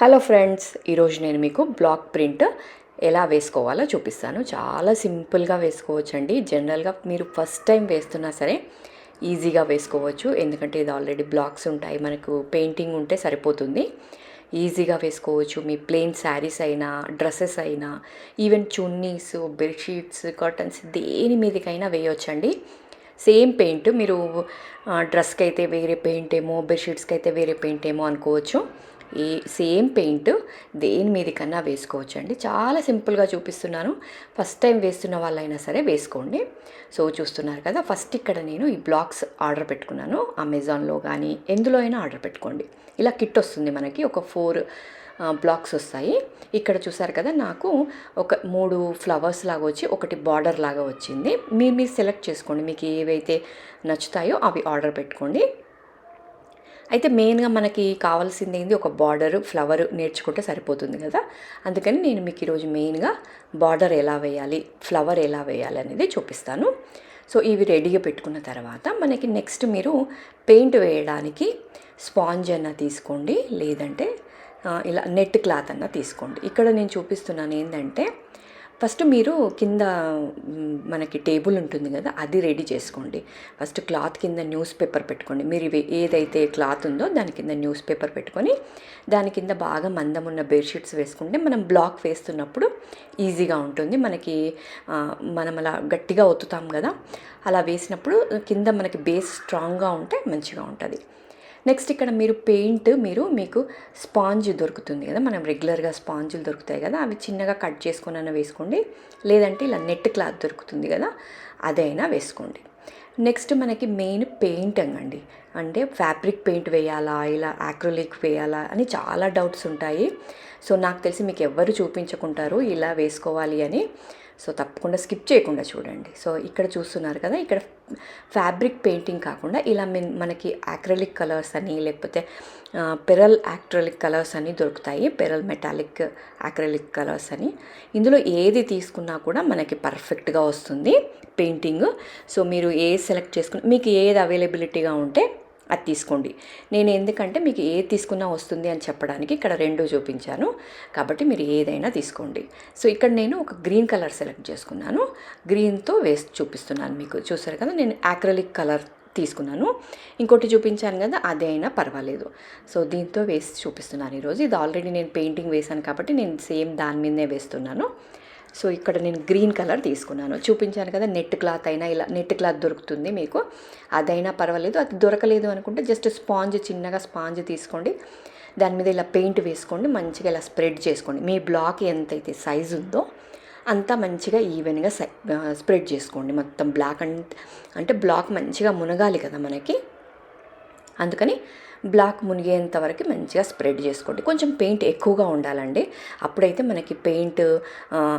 Hello friends, ఈరోజు నేను మీకు బ్లాక్ ప్రింట్ ఎలా వేసుకోవాలో చూపిస్తాను. చాలా సింపుల్గా వేసుకోవచ్చండి. జనరల్గా మీరు ఫస్ట్ టైం వేస్తున్నా సరే ఈజీగా వేసుకోవచ్చు. ఎందుకంటే ఇది ఆల్రెడీ బ్లాక్స్ ఉంటాయి, మనకు పెయింటింగ్ ఉంటే సరిపోతుంది. ఈజీగా వేసుకోవచ్చు. మీ ప్లెయిన్ శారీస్ అయినా, డ్రెస్సెస్ అయినా, ఈవెన్ చున్నీస్, బెడ్షీట్స్, కర్టన్స్ దేని మీదకైనా వేయొచ్చండి. సేమ్ పెయింట్ మీరు డ్రెస్కి అయితే వేరే పెయింట్ ఏమో, బెడ్షీట్స్కి అయితే వేరే పెయింట్ ఏమో అనుకోవచ్చు. ఈ సేమ్ పెయింట్ దేని మీదకన్నా వేసుకోవచ్చు అండి. చాలా సింపుల్గా చూపిస్తున్నాను. ఫస్ట్ టైం వేస్తున్న వాళ్ళైనా సరే వేసుకోండి. సో చూస్తున్నారు కదా, ఫస్ట్ ఇక్కడ నేను ఈ బ్లాక్స్ ఆర్డర్ పెట్టుకున్నాను. అమెజాన్లో కానీ ఎందులో అయినా ఆర్డర్ పెట్టుకోండి. ఇలా కిట్ వస్తుంది మనకి, ఒక 4 బ్లాక్స్ వస్తాయి. ఇక్కడ చూసారు కదా, నాకు ఒక 3 ఫ్లవర్స్ లాగా వచ్చి ఒకటి బార్డర్ లాగా వచ్చింది. మీరు సెలెక్ట్ చేసుకోండి, మీకు ఏవైతే నచ్చుతాయో అవి ఆర్డర్ పెట్టుకోండి. అయితే మెయిన్గా మనకి కావాల్సింది ఏంది, ఒక బార్డరు, ఫ్లవర్ నేర్చుకుంటే సరిపోతుంది కదా. అందుకని నేను మీకు ఈరోజు మెయిన్గా బార్డర్ ఎలా వేయాలి, ఫ్లవర్ ఎలా వేయాలి అనేది చూపిస్తాను. సో ఇవి రెడీగా పెట్టుకున్న తర్వాత మనకి నెక్స్ట్ మీరు పెయింట్ వేయడానికి స్పాంజ్ అన్న తీసుకోండి, లేదంటే ఇలా నెట్ క్లాత్ అన్న తీసుకోండి. ఇక్కడ నేను చూపిస్తున్నాను ఏంటంటే, ఫస్ట్ మీరు కింద మనకి టేబుల్ ఉంటుంది కదా, అది రెడీ చేసుకోండి. ఫస్ట్ క్లాత్ కింద న్యూస్ పేపర్ పెట్టుకోండి. మీరు ఏదైతే క్లాత్ ఉందో దాని కింద న్యూస్ పేపర్ పెట్టుకొని దాని కింద బాగా మందం ఉన్న బెడ్షీట్స్ వేసుకుంటే మనం బ్లాక్ వేస్తున్నప్పుడు ఈజీగా ఉంటుంది. మనకి మనం అలా గట్టిగా ఒత్తుతాం కదా, అలా వేసినప్పుడు కింద మనకి బేస్ స్ట్రాంగ్గా ఉంటే మంచిగా ఉంటుంది. నెక్స్ట్ ఇక్కడ మీరు పెయింట్ మీకు స్పాంజ్ దొరుకుతుంది కదా, మనం రెగ్యులర్గా స్పాంజులు దొరుకుతాయి కదా, అవి చిన్నగా కట్ చేసుకుని వేసుకోండి. లేదంటే ఇలా నెట్ క్లాత్ దొరుకుతుంది కదా, అదైనా వేసుకోండి. నెక్స్ట్ మనకి మెయిన్ పెయింట్ అండి. అంటే ఫ్యాబ్రిక్ పెయింట్ వేయాలా, ఇలా యాక్రిలిక్ వేయాలా అని చాలా డౌట్స్ ఉంటాయి. సో నాకు తెలిసి మీకు ఎవ్వరు చూపించుకుంటారు ఇలా వేసుకోవాలి అని. సో తప్పకుండా స్కిప్ చేయకుండా చూడండి. సో ఇక్కడ చూస్తున్నారు కదా, ఇక్కడ ఫ్యాబ్రిక్ పెయింటింగ్ కాకుండా ఇలా మనకి యాక్రిలిక్ కలర్స్ అని, లేకపోతే పెరల్ యాక్రిలిక్ కలర్స్ అని దొరుకుతాయి. పెరల్ మెటాలిక్ యాక్రిలిక్ కలర్స్ అని, ఇందులో ఏది తీసుకున్నా కూడా మనకి పర్ఫెక్ట్గా వస్తుంది పెయింటింగ్. సో మీరు ఏది సెలెక్ట్ చేసుకుని మీకు ఏది అవైలబిలిటీగా ఉంటే అది తీసుకోండి. నేను ఎందుకంటే మీకు ఏది తీసుకున్నా వస్తుంది అని చెప్పడానికి ఇక్కడ 2 చూపించాను, కాబట్టి మీరు ఏదైనా తీసుకోండి. సో ఇక్కడ నేను ఒక గ్రీన్ కలర్ సెలెక్ట్ చేసుకున్నాను. గ్రీన్తో వేసి చూపిస్తున్నాను మీకు. చూసారు కదా, నేను యాక్రిలిక్ కలర్ తీసుకున్నాను. ఇంకోటి చూపించాను కదా, అదే అయినా పర్వాలేదు. సో దీంతో వేసి చూపిస్తున్నాను ఈరోజు. ఇది ఆల్రెడీ నేను పెయింటింగ్ వేశాను కాబట్టి నేను సేమ్ దాని మీదనే వేస్తున్నాను. సో ఇక్కడ నేను గ్రీన్ కలర్ తీసుకున్నాను. చూపించాను కదా, నెట్ క్లాత్ అయినా, ఇలా నెట్ క్లాత్ దొరుకుతుంది మీకు, అదైనా పర్వాలేదు. అది దొరకలేదు అనుకుంటే జస్ట్ స్పాంజ్, చిన్నగా స్పాంజ్ తీసుకోండి, దాని మీద ఇలా పెయింట్ వేసుకోండి, మంచిగా ఇలా స్ప్రెడ్ చేసుకోండి. మీ బ్లాక్ ఎంతైతే సైజు ఉందో అంతా మంచిగా ఈవెన్గా స్ప్రెడ్ చేసుకోండి. మొత్తం బ్లాక్ అంటే బ్లాక్ మంచిగా మునగాలి కదా మనకి, అందుకని బ్లాక్ మునిగేంత వరకు మంచిగా స్ప్రెడ్ చేసుకోండి. కొంచెం పెయింట్ ఎక్కువగా ఉండాలండి, అప్పుడైతే మనకి పెయింట్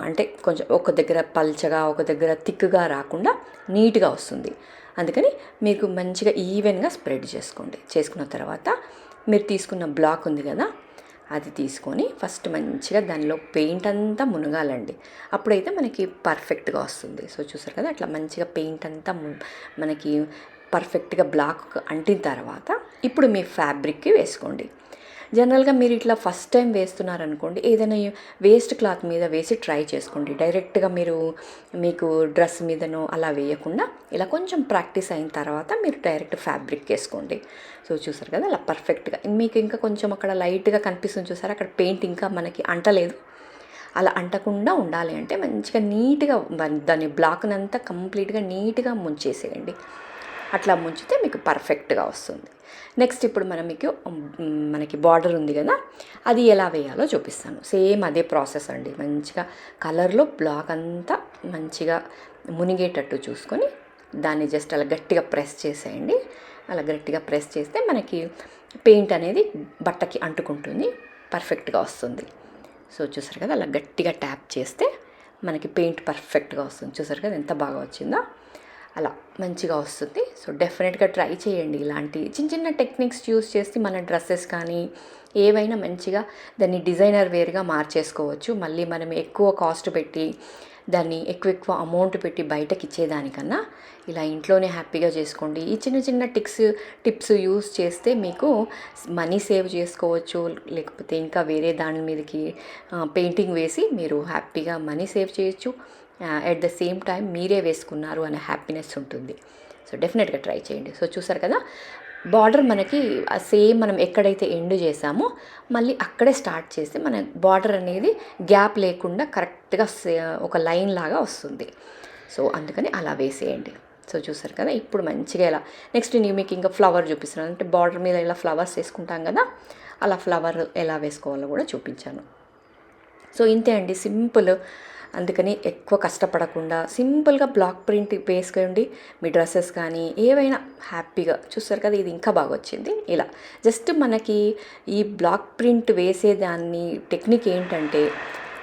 అంటే కొంచెం ఒక దగ్గర పల్చగా, ఒక దగ్గర థిక్గా రాకుండా నీట్గా వస్తుంది. అందుకని మీకు మంచిగా ఈవెన్గా స్ప్రెడ్ చేసుకోండి. చేసుకున్న తర్వాత మీరు తీసుకున్న బ్లాక్ ఉంది కదా, అది తీసుకొని ఫస్ట్ మంచిగా దానిలో పెయింట్ అంతా మునగాలండి, అప్పుడైతే మనకి పర్ఫెక్ట్గా వస్తుంది. సో చూసారు కదా, అట్లా మంచిగా పెయింట్ అంతా మనకి పర్ఫెక్ట్గా బ్లాక్ అంటిన తర్వాత ఇప్పుడు మీ ఫ్యాబ్రిక్కి వేసుకోండి. జనరల్గా మీరు ఇట్లా ఫస్ట్ టైం వేస్తున్నారనుకోండి, ఏదైనా వేస్ట్ క్లాత్ మీద వేసి ట్రై చేసుకోండి. డైరెక్ట్గా మీకు డ్రెస్ మీదనో అలా వేయకుండా ఇలా కొంచెం ప్రాక్టీస్ అయిన తర్వాత మీరు డైరెక్ట్ ఫ్యాబ్రిక్ వేసుకోండి. సో చూసారు కదా, అలా పర్ఫెక్ట్గా మీకు ఇంకా కొంచెం అక్కడ లైట్గా కనిపిస్తుంది చూసారు, అక్కడ పెయింట్ ఇంకా మనకి అంటలేదు. అలా అంటకుండా ఉండాలి అంటే మంచిగా నీట్గా దాని బ్లాక్నంతా కంప్లీట్గా నీట్గా ముంచేసేయండి. అట్లా ముంచితే మీకు పర్ఫెక్ట్గా వస్తుంది. నెక్స్ట్ ఇప్పుడు మనకి బార్డర్ ఉంది కదా, అది ఎలా వేయాలో చూపిస్తాను. సేమ్ అదే ప్రాసెస్ అండి. మంచిగా కలర్లో బ్లాక్ అంతా మంచిగా మునిగేటట్టు చూసుకొని దాన్ని జస్ట్ అలా గట్టిగా ప్రెస్ చేసేయండి. అలా గట్టిగా ప్రెస్ చేస్తే మనకి పెయింట్ అనేది బట్టకి అంటుకుంటుంది, పర్ఫెక్ట్గా వస్తుంది. సో చూసారు కదా, అలా గట్టిగా ట్యాప్ చేస్తే మనకి పెయింట్ పర్ఫెక్ట్గా వస్తుంది. చూసారు కదా ఎంత బాగా వచ్చిందో, అలా మంచిగా వస్తుంది. సో డెఫినెట్గా ట్రై చేయండి. ఇలాంటి చిన్న చిన్న టెక్నిక్స్ యూస్ చేసి మన డ్రెస్సెస్ కానీ ఏవైనా మంచిగా దాన్ని డిజైనర్ వేర్గా మార్చేసుకోవచ్చు. మళ్ళీ మనం ఎక్కువ కాస్ట్ పెట్టి దాన్ని ఎక్కువ అమౌంట్ పెట్టి బయటకి ఇచ్చేదానికన్నా ఇలా ఇంట్లోనే హ్యాపీగా చేసుకోండి. ఈ చిన్న చిన్న టిప్స్ యూస్ చేస్తే మీకు మనీ సేవ్ చేసుకోవచ్చు. లేకపోతే ఇంకా వేరే దాని మీదకి పెయింటింగ్ వేసి మీరు హ్యాపీగా మనీ సేవ్ చేయొచ్చు. అట్ ద సేమ్ టైం మీరే వేసుకున్నారు అనే హ్యాపీనెస్ ఉంటుంది. సో డెఫినెట్గా ట్రై చేయండి. సో చూసారు కదా, బార్డర్ మనకి సేమ్ మనం ఎక్కడైతే ఎండ్ చేసామో మళ్ళీ అక్కడే స్టార్ట్ చేస్తే మన బార్డర్ అనేది గ్యాప్ లేకుండా కరెక్ట్గా ఒక లైన్ లాగా వస్తుంది. సో అందుకని అలా వేసేయండి. సో చూసారు కదా, ఇప్పుడు మంచిగా ఇలా నెక్స్ట్ నేను మీకు ఇంకా ఫ్లవర్ చూపిస్తున్నాను. అంటే బార్డర్ మీద ఇలా ఫ్లవర్స్ వేసుకుంటాం కదా, అలా ఫ్లవర్ ఎలా వేసుకోవాలో కూడా చూపించాను. సో ఇంతే అండి, సింపుల్. అందుకని ఎక్కువ కష్టపడకుండా సింపుల్గా బ్లాక్ ప్రింట్ వేసుకోండి. మీ డ్రెస్సెస్ కానీ ఏవైనా హ్యాపీగా. చూస్తారు కదా, ఇది ఇంకా బాగా వచ్చింది. ఇలా జస్ట్ మనకి ఈ బ్లాక్ ప్రింట్ వేసేదాన్ని టెక్నిక్ ఏంటంటే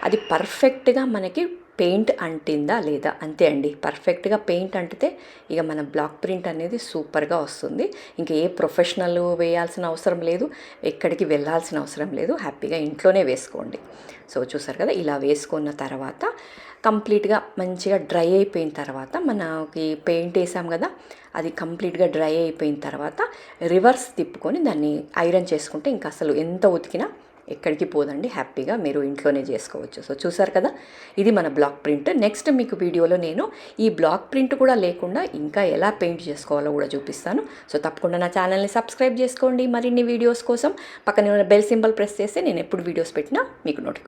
అది పర్ఫెక్ట్గా మనకి పెయింట్ అంటిందా లేదా, అంతే అండి. పర్ఫెక్ట్గా పెయింట్ అంటితే ఇక మన బ్లాక్ ప్రింట్ అనేది సూపర్గా వస్తుంది. ఇంకా ఏ ప్రొఫెషనల్ వేయాల్సిన అవసరం లేదు, ఎక్కడికి వెళ్ళాల్సిన అవసరం లేదు. హ్యాపీగా ఇంట్లోనే వేసుకోండి. సో చూసారు కదా, ఇలా వేసుకున్న తర్వాత కంప్లీట్గా మంచిగా డ్రై అయిపోయిన తర్వాత మనకి పెయింట్ వేసాం కదా, అది కంప్లీట్గా డ్రై అయిపోయిన తర్వాత రివర్స్ తిప్పుకొని దాన్ని ఐరన్ చేసుకుంటే ఇంకా అసలు ఎంత ఉతికినా ఎక్కడికి పోదండి. హ్యాపీగా మీరు ఇంట్లోనే చేసుకోవచ్చు. సో చూసారు కదా, ఇది మన బ్లాక్ ప్రింట్. నెక్స్ట్ మీకు వీడియోలో నేను ఈ బ్లాక్ ప్రింట్ కూడా లేకుండా ఇంకా ఎలా పెయింట్ చేసుకోవాలో కూడా చూపిస్తాను. సో తప్పకుండా నా ఛానల్ని సబ్స్క్రైబ్ చేసుకోండి. మరిన్ని వీడియోస్ కోసం పక్కనే ఉన్న బెల్ సింబల్ ప్రెస్ చేస్తే నేను ఎప్పుడు వీడియోస్ పెట్టినా మీకు నోటిఫికేషన్